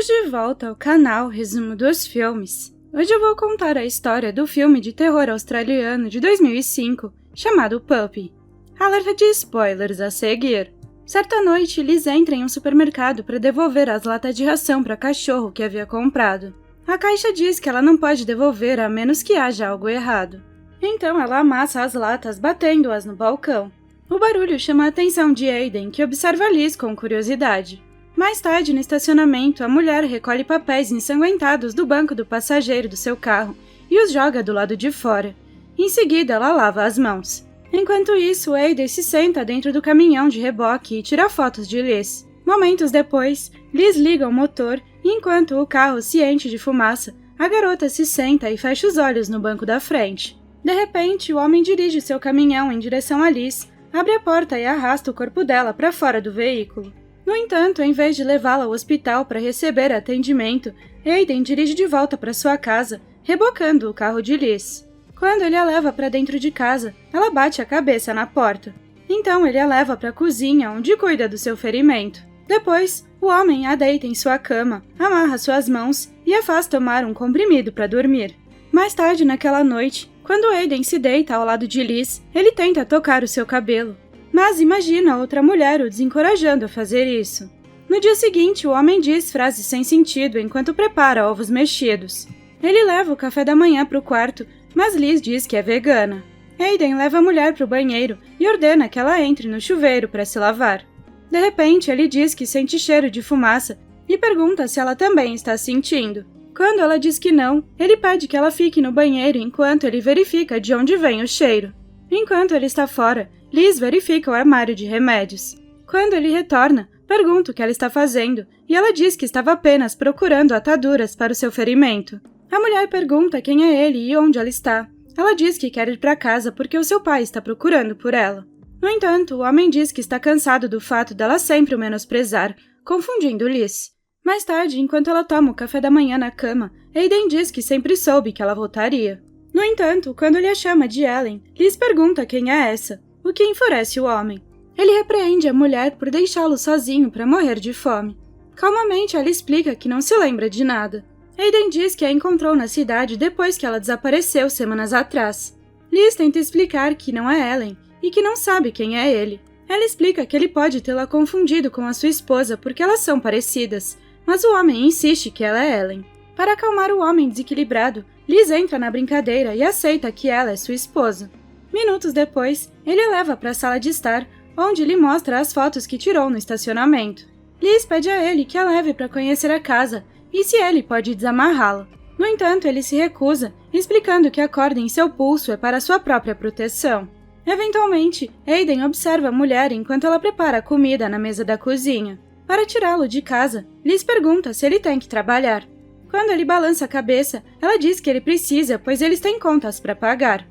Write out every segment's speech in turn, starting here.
Bem-vindos de volta ao canal Resumo dos Filmes. Hoje eu vou contar a história do filme de terror australiano de 2005, chamado Puppy. Alerta de spoilers a seguir. Certa noite, Liz entra em um supermercado para devolver as latas de ração para cachorro que havia comprado. A caixa diz que ela não pode devolver a menos que haja algo errado. Então ela amassa as latas batendo-as no balcão. O barulho chama a atenção de Aiden, que observa Liz com curiosidade. Mais tarde, no estacionamento, a mulher recolhe papéis ensanguentados do banco do passageiro do seu carro e os joga do lado de fora. Em seguida, ela lava as mãos. Enquanto isso, Aiden se senta dentro do caminhão de reboque e tira fotos de Liz. Momentos depois, Liz liga o motor e, enquanto o carro se enche de fumaça, a garota se senta e fecha os olhos no banco da frente. De repente, o homem dirige seu caminhão em direção a Liz, abre a porta e arrasta o corpo dela para fora do veículo. No entanto, em vez de levá-la ao hospital para receber atendimento, Aiden dirige de volta para sua casa, rebocando o carro de Liz. Quando ele a leva para dentro de casa, ela bate a cabeça na porta. Então ele a leva para a cozinha, onde cuida do seu ferimento. Depois, o homem a deita em sua cama, amarra suas mãos e a faz tomar um comprimido para dormir. Mais tarde naquela noite, quando Aiden se deita ao lado de Liz, ele tenta tocar o seu cabelo. Mas imagina outra mulher o desencorajando a fazer isso. No dia seguinte, o homem diz frases sem sentido enquanto prepara ovos mexidos. Ele leva o café da manhã para o quarto, mas Liz diz que é vegana. Aiden leva a mulher para o banheiro e ordena que ela entre no chuveiro para se lavar. De repente, ele diz que sente cheiro de fumaça e pergunta se ela também está sentindo. Quando ela diz que não, ele pede que ela fique no banheiro enquanto ele verifica de onde vem o cheiro. Enquanto ele está fora, Liz verifica o armário de remédios. Quando ele retorna, pergunta o que ela está fazendo e ela diz que estava apenas procurando ataduras para o seu ferimento. A mulher pergunta quem é ele e onde ela está. Ela diz que quer ir para casa porque o seu pai está procurando por ela. No entanto, o homem diz que está cansado do fato dela sempre o menosprezar, confundindo Liz. Mais tarde, enquanto ela toma o café da manhã na cama, Aiden diz que sempre soube que ela voltaria. No entanto, quando ele a chama de Ellen, Liz pergunta quem é essa, o que enfurece o homem. Ele repreende a mulher por deixá-lo sozinho para morrer de fome. Calmamente, ela explica que não se lembra de nada. Aiden diz que a encontrou na cidade depois que ela desapareceu semanas atrás. Liz tenta explicar que não é Ellen e que não sabe quem é ele. Ela explica que ele pode tê-la confundido com a sua esposa porque elas são parecidas, mas o homem insiste que ela é Ellen. Para acalmar o homem desequilibrado, Liz entra na brincadeira e aceita que ela é sua esposa. Minutos depois, ele a leva para a sala de estar, onde lhe mostra as fotos que tirou no estacionamento. Liz pede a ele que a leve para conhecer a casa e se ele pode desamarrá-la. No entanto, ele se recusa, explicando que a corda em seu pulso é para sua própria proteção. Eventualmente, Aiden observa a mulher enquanto ela prepara a comida na mesa da cozinha. Para tirá-lo de casa, Liz pergunta se ele tem que trabalhar. Quando ele balança a cabeça, ela diz que ele precisa, pois eles têm contas para pagar.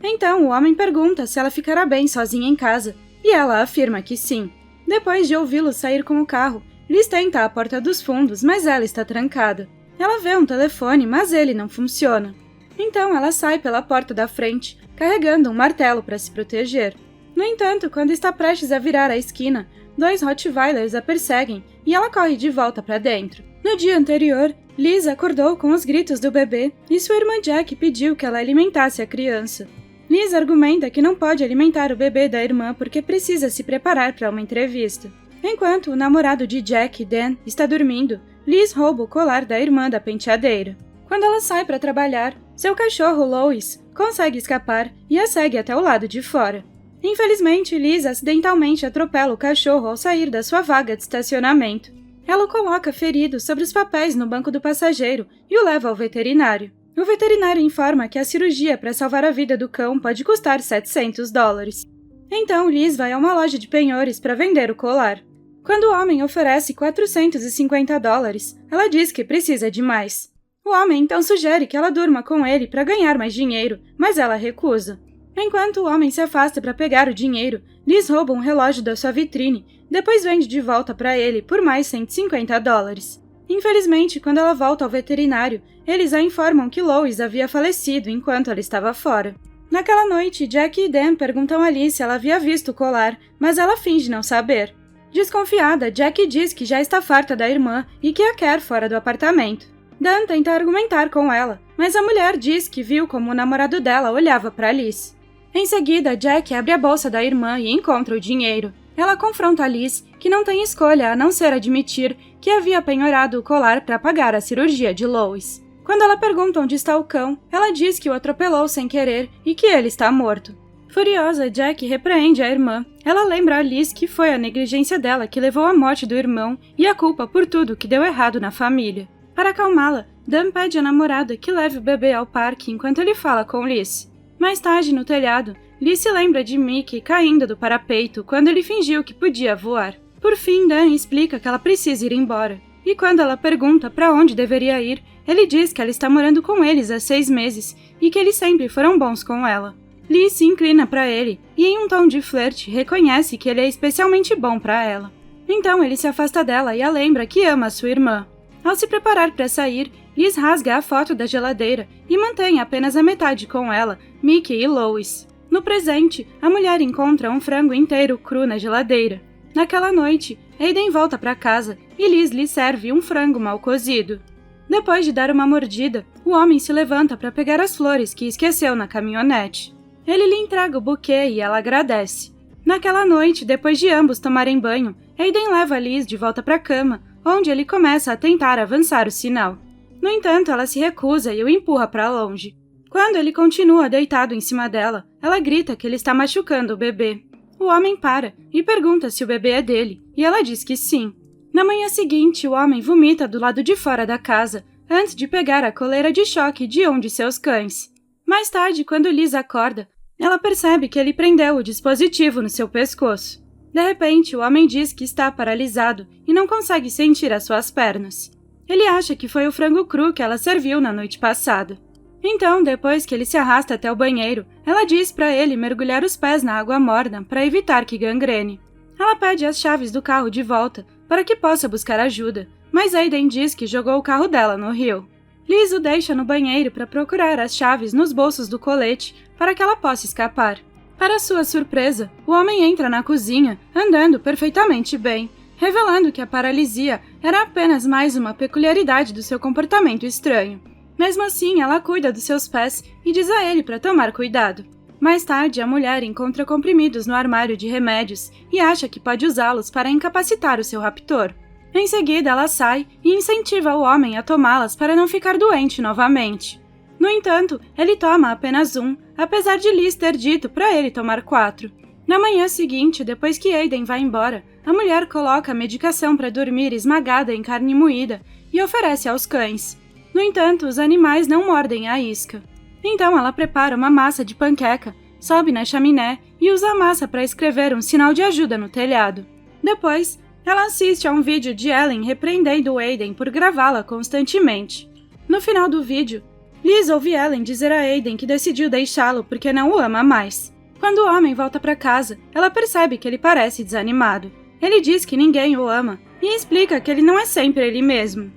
Então, o homem pergunta se ela ficará bem sozinha em casa, e ela afirma que sim. Depois de ouvi-lo sair com o carro, Liz tenta a porta dos fundos, mas ela está trancada. Ela vê um telefone, mas ele não funciona. Então, ela sai pela porta da frente, carregando um martelo para se proteger. No entanto, quando está prestes a virar a esquina, 2 Rottweilers a perseguem e ela corre de volta para dentro. No dia anterior, Liz acordou com os gritos do bebê e sua irmã Jack pediu que ela alimentasse a criança. Liz argumenta que não pode alimentar o bebê da irmã porque precisa se preparar para uma entrevista. Enquanto o namorado de Jack, Dan, está dormindo, Liz rouba o colar da irmã da penteadeira. Quando ela sai para trabalhar, seu cachorro Lois consegue escapar e a segue até o lado de fora. Infelizmente, Liz acidentalmente atropela o cachorro ao sair da sua vaga de estacionamento. Ela o coloca ferido sobre os papéis no banco do passageiro e o leva ao veterinário. O veterinário informa que a cirurgia para salvar a vida do cão pode custar $700. Então, Liz vai a uma loja de penhores para vender o colar. Quando o homem oferece $450, ela diz que precisa de mais. O homem então sugere que ela durma com ele para ganhar mais dinheiro, mas ela recusa. Enquanto o homem se afasta para pegar o dinheiro, Liz rouba um relógio da sua vitrine, depois vende de volta para ele por mais $150. Infelizmente, quando ela volta ao veterinário, eles a informam que Lois havia falecido enquanto ela estava fora. Naquela noite, Jack e Dan perguntam a Liz se ela havia visto o colar, mas ela finge não saber. Desconfiada, Jack diz que já está farta da irmã e que a quer fora do apartamento. Dan tenta argumentar com ela, mas a mulher diz que viu como o namorado dela olhava para Liz. Em seguida, Jack abre a bolsa da irmã e encontra o dinheiro. Ela confronta Liz, que não tem escolha a não ser admitir que havia penhorado o colar para pagar a cirurgia de Lois. Quando ela pergunta onde está o cão, ela diz que o atropelou sem querer e que ele está morto. Furiosa, Jack repreende a irmã. Ela lembra a Liz que foi a negligência dela que levou à morte do irmão e a culpa por tudo que deu errado na família. Para acalmá-la, Dan pede à namorada que leve o bebê ao parque enquanto ele fala com Liz. Mais tarde, no telhado, Liz se lembra de Mickey caindo do parapeito quando ele fingiu que podia voar. Por fim, Dan explica que ela precisa ir embora. E quando ela pergunta para onde deveria ir, ele diz que ela está morando com eles há 6 meses e que eles sempre foram bons com ela. Liz se inclina para ele e, em um tom de flerte, reconhece que ele é especialmente bom para ela. Então ele se afasta dela e a lembra que ama sua irmã. Ao se preparar para sair, Liz rasga a foto da geladeira e mantém apenas a metade com ela, Mickey e Lois. No presente, a mulher encontra um frango inteiro cru na geladeira. Naquela noite, Aiden volta para casa e Liz lhe serve um frango mal cozido. Depois de dar uma mordida, o homem se levanta para pegar as flores que esqueceu na caminhonete. Ele lhe entrega o buquê e ela agradece. Naquela noite, depois de ambos tomarem banho, Aiden leva Liz de volta para a cama, onde ele começa a tentar avançar o sinal. No entanto, ela se recusa e o empurra para longe. Quando ele continua deitado em cima dela, ela grita que ele está machucando o bebê. O homem para e pergunta se o bebê é dele, e ela diz que sim. Na manhã seguinte, o homem vomita do lado de fora da casa, antes de pegar a coleira de choque de um de seus cães. Mais tarde, quando Liz acorda, ela percebe que ele prendeu o dispositivo no seu pescoço. De repente, o homem diz que está paralisado e não consegue sentir as suas pernas. Ele acha que foi o frango cru que ela serviu na noite passada. Então, depois que ele se arrasta até o banheiro, ela diz para ele mergulhar os pés na água morna para evitar que gangrene. Ela pede as chaves do carro de volta para que possa buscar ajuda, mas Aiden diz que jogou o carro dela no rio. Liz o deixa no banheiro para procurar as chaves nos bolsos do colete para que ela possa escapar. Para sua surpresa, o homem entra na cozinha, andando perfeitamente bem, revelando que a paralisia era apenas mais uma peculiaridade do seu comportamento estranho. Mesmo assim, ela cuida dos seus pés e diz a ele para tomar cuidado. Mais tarde, a mulher encontra comprimidos no armário de remédios e acha que pode usá-los para incapacitar o seu raptor. Em seguida, ela sai e incentiva o homem a tomá-las para não ficar doente novamente. No entanto, ele toma apenas um, apesar de Liz ter dito para ele tomar 4. Na manhã seguinte, depois que Aiden vai embora, a mulher coloca a medicação para dormir esmagada em carne moída e oferece aos cães. No entanto, os animais não mordem a isca. Então ela prepara uma massa de panqueca, sobe na chaminé e usa a massa para escrever um sinal de ajuda no telhado. Depois, ela assiste a um vídeo de Ellen repreendendo Aiden por gravá-la constantemente. No final do vídeo, Liz ouve Ellen dizer a Aiden que decidiu deixá-lo porque não o ama mais. Quando o homem volta para casa, ela percebe que ele parece desanimado. Ele diz que ninguém o ama e explica que ele não é sempre ele mesmo.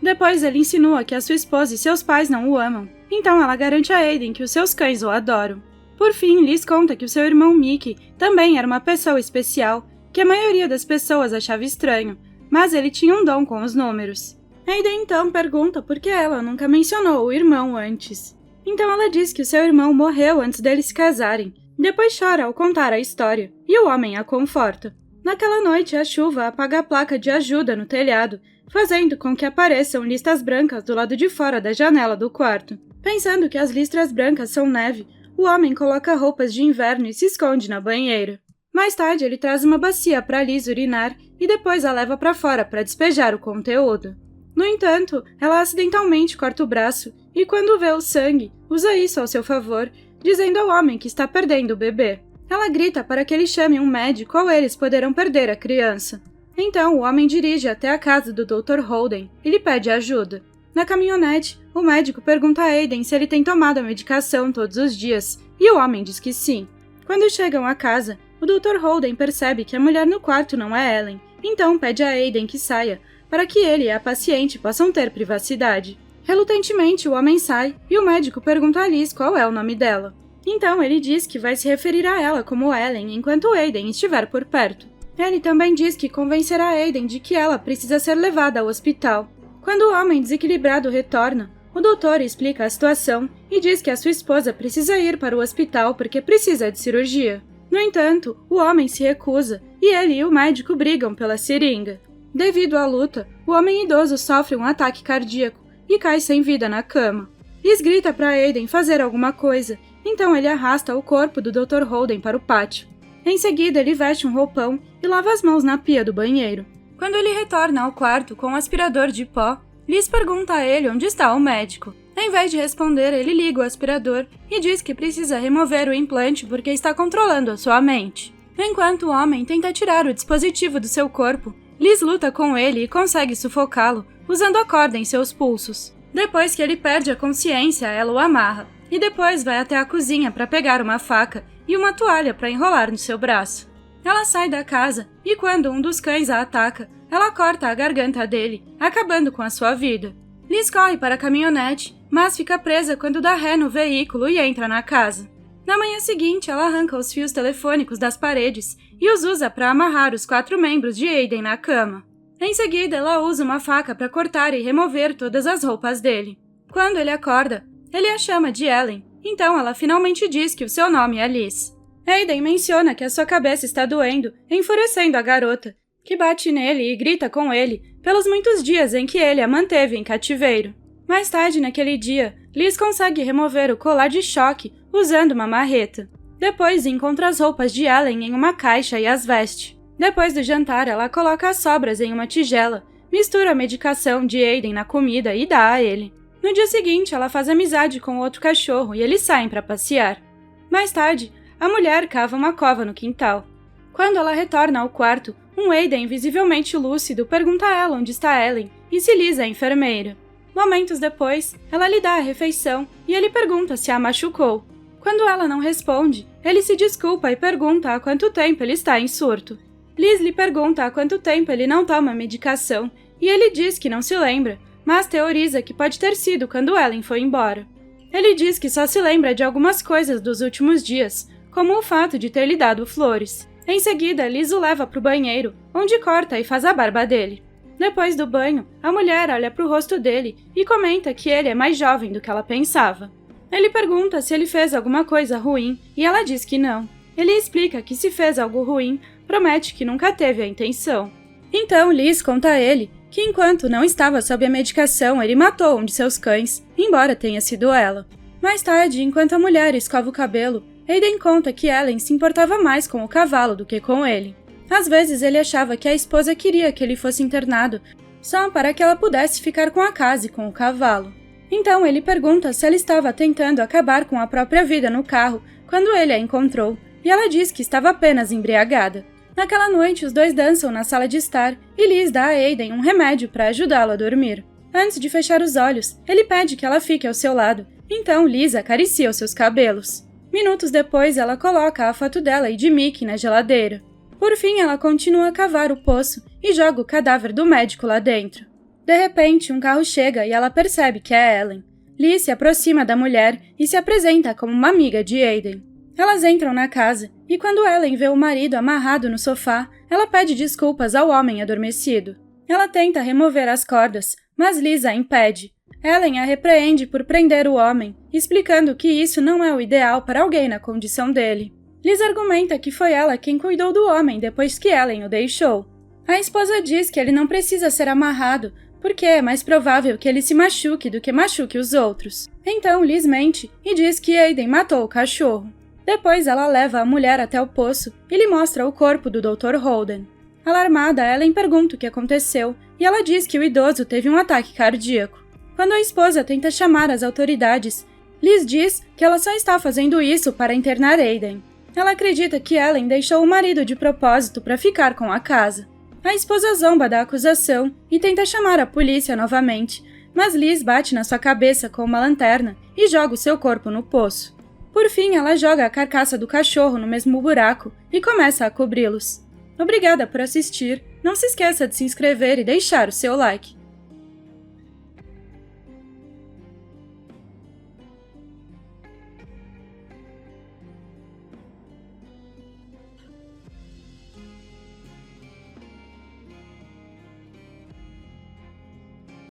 Depois ele insinua que a sua esposa e seus pais não o amam, então ela garante a Aiden que os seus cães o adoram. Por fim, Liz conta que o seu irmão Mickey também era uma pessoa especial, que a maioria das pessoas achava estranho, mas ele tinha um dom com os números. Aiden então pergunta por que ela nunca mencionou o irmão antes. Então ela diz que o seu irmão morreu antes deles se casarem. Depois chora ao contar a história, e o homem a conforta. Naquela noite, a chuva apaga a placa de ajuda no telhado, fazendo com que apareçam listas brancas do lado de fora da janela do quarto. Pensando que as listras brancas são neve, o homem coloca roupas de inverno e se esconde na banheira. Mais tarde, ele traz uma bacia para Liz urinar e depois a leva para fora para despejar o conteúdo. No entanto, ela acidentalmente corta o braço e, quando vê o sangue, usa isso ao seu favor, dizendo ao homem que está perdendo o bebê. Ela grita para que ele chame um médico ou eles poderão perder a criança. Então, o homem dirige até a casa do Dr. Holden e lhe pede ajuda. Na caminhonete, o médico pergunta a Aiden se ele tem tomado a medicação todos os dias, e o homem diz que sim. Quando chegam à casa, o Dr. Holden percebe que a mulher no quarto não é Ellen, então pede a Aiden que saia, para que ele e a paciente possam ter privacidade. Relutantemente, o homem sai e o médico pergunta a Liz qual é o nome dela. Então ele diz que vai se referir a ela como Ellen enquanto Aiden estiver por perto. Ele também diz que convencerá Aiden de que ela precisa ser levada ao hospital. Quando o homem desequilibrado retorna, o doutor explica a situação e diz que a sua esposa precisa ir para o hospital porque precisa de cirurgia. No entanto, o homem se recusa e ele e o médico brigam pela seringa. Devido à luta, o homem idoso sofre um ataque cardíaco e cai sem vida na cama. Liz grita para Aiden fazer alguma coisa, então ele arrasta o corpo do Dr. Holden para o pátio. Em seguida, ele veste um roupão e lava as mãos na pia do banheiro. Quando ele retorna ao quarto com um aspirador de pó, Liz pergunta a ele onde está o médico. Em vez de responder, ele liga o aspirador e diz que precisa remover o implante porque está controlando a sua mente. Enquanto o homem tenta tirar o dispositivo do seu corpo, Liz luta com ele e consegue sufocá-lo, usando a corda em seus pulsos. Depois que ele perde a consciência, ela o amarra, e depois vai até a cozinha para pegar uma faca e uma toalha para enrolar no seu braço. Ela sai da casa e quando um dos cães a ataca, ela corta a garganta dele, acabando com a sua vida. Liz corre para a caminhonete, mas fica presa quando dá ré no veículo e entra na casa. Na manhã seguinte, ela arranca os fios telefônicos das paredes e os usa para amarrar os 4 membros de Aiden na cama. Em seguida, ela usa uma faca para cortar e remover todas as roupas dele. Quando ele acorda, ele a chama de Ellen, então ela finalmente diz que o seu nome é Liz. Aiden menciona que a sua cabeça está doendo, enfurecendo a garota, que bate nele e grita com ele pelos muitos dias em que ele a manteve em cativeiro. Mais tarde naquele dia, Liz consegue remover o colar de choque usando uma marreta. Depois encontra as roupas de Ellen em uma caixa e as veste. Depois do jantar, ela coloca as sobras em uma tigela, mistura a medicação de Aiden na comida e dá a ele. No dia seguinte, ela faz amizade com outro cachorro e eles saem para passear. Mais tarde, a mulher cava uma cova no quintal. Quando ela retorna ao quarto, um Aiden visivelmente lúcido pergunta a ela onde está Ellen e se Liz é enfermeira. Momentos depois, ela lhe dá a refeição e ele pergunta se a machucou. Quando ela não responde, ele se desculpa e pergunta há quanto tempo ele está em surto. Liz lhe pergunta há quanto tempo ele não toma medicação e ele diz que não se lembra, mas teoriza que pode ter sido quando Ellen foi embora. Ele diz que só se lembra de algumas coisas dos últimos dias, como o fato de ter lhe dado flores. Em seguida, Liz o leva para o banheiro, onde corta e faz a barba dele. Depois do banho, a mulher olha para o rosto dele e comenta que ele é mais jovem do que ela pensava. Ele pergunta se ele fez alguma coisa ruim e ela diz que não. Ele explica que se fez algo ruim, promete que nunca teve a intenção. Então Liz conta a ele que enquanto não estava sob a medicação, ele matou um de seus cães, embora tenha sido ela. Mais tarde, enquanto a mulher escova o cabelo, Aiden conta que Ellen se importava mais com o cavalo do que com ele. Às vezes ele achava que a esposa queria que ele fosse internado, só para que ela pudesse ficar com a casa e com o cavalo. Então ele pergunta se ela estava tentando acabar com a própria vida no carro quando ele a encontrou, e ela diz que estava apenas embriagada. Naquela noite, os dois dançam na sala de estar e Liz dá a Aiden um remédio para ajudá-lo a dormir. Antes de fechar os olhos, ele pede que ela fique ao seu lado, então Liz acaricia os seus cabelos. Minutos depois, ela coloca a foto dela e de Mickey na geladeira. Por fim, ela continua a cavar o poço e joga o cadáver do médico lá dentro. De repente, um carro chega e ela percebe que é Ellen. Liz se aproxima da mulher e se apresenta como uma amiga de Aiden. Elas entram na casa e quando Ellen vê o marido amarrado no sofá, ela pede desculpas ao homem adormecido. Ela tenta remover as cordas, mas Liz a impede. Ellen a repreende por prender o homem, explicando que isso não é o ideal para alguém na condição dele. Liz argumenta que foi ela quem cuidou do homem depois que Ellen o deixou. A esposa diz que ele não precisa ser amarrado, porque é mais provável que ele se machuque do que machuque os outros. Então Liz mente e diz que Aiden matou o cachorro. Depois ela leva a mulher até o poço e lhe mostra o corpo do Dr. Holden. Alarmada, Ellen pergunta o que aconteceu e ela diz que o idoso teve um ataque cardíaco. Quando a esposa tenta chamar as autoridades, Liz diz que ela só está fazendo isso para internar Aiden. Ela acredita que Ellen deixou o marido de propósito para ficar com a casa. A esposa zomba da acusação e tenta chamar a polícia novamente, mas Liz bate na sua cabeça com uma lanterna e joga o seu corpo no poço. Por fim, ela joga a carcaça do cachorro no mesmo buraco e começa a cobri-los. Obrigada por assistir, não se esqueça de se inscrever e deixar o seu like.